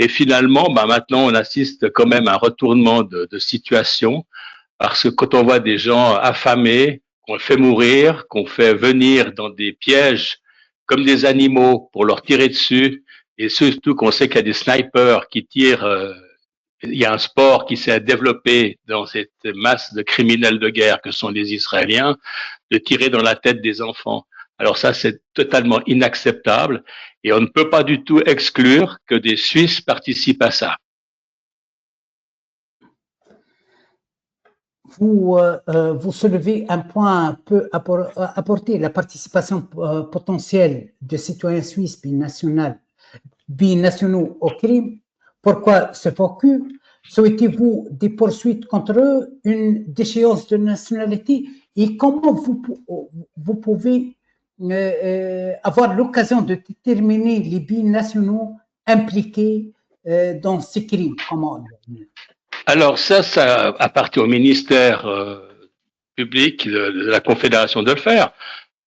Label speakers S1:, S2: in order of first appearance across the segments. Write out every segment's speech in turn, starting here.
S1: Et finalement, maintenant, on assiste quand même à un retournement de situation, parce que quand on voit des gens affamés, qu'on fait mourir, qu'on fait venir dans des pièges comme des animaux pour leur tirer dessus, et surtout qu'on sait qu'il y a des snipers qui tirent, il y a un sport qui s'est développé dans cette masse de criminels de guerre que sont les Israéliens, de tirer dans la tête des enfants. Alors ça, c'est totalement inacceptable et on ne peut pas du tout exclure que des Suisses participent à ça.
S2: Vous soulevez un point peu apporté, la participation potentielle de citoyens suisses binationaux au crime. Pourquoi ce focus? Souhaitez-vous des poursuites contre eux, une déchéance de nationalité? Et comment vous pouvez avoir l'occasion de déterminer les binationaux impliqués dans ces crimes? Comment?
S1: Alors ça appartient au ministère public de la Confédération de le faire.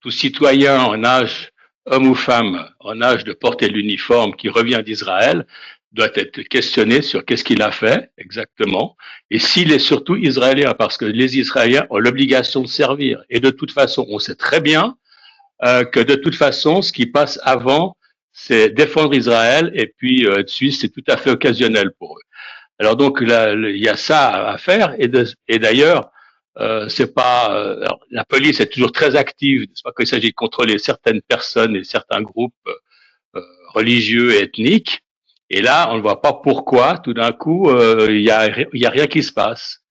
S1: Tout citoyen en âge, homme ou femme, en âge de porter l'uniforme qui revient d'Israël, doit être questionné sur qu'est-ce qu'il a fait exactement et s'il est surtout israélien, parce que les Israéliens ont l'obligation de servir. Et de toute façon, on sait très bien que de toute façon, ce qui passe avant, c'est défendre Israël et puis Suisse, c'est tout à fait occasionnel pour eux. Alors donc là, il y a ça à faire et d'ailleurs c'est pas alors, la police est toujours très active, c'est pas qu'il s'agit de contrôler certaines personnes et certains groupes religieux et ethniques. Et là, on ne voit pas pourquoi tout d'un coup il y a rien qui se passe.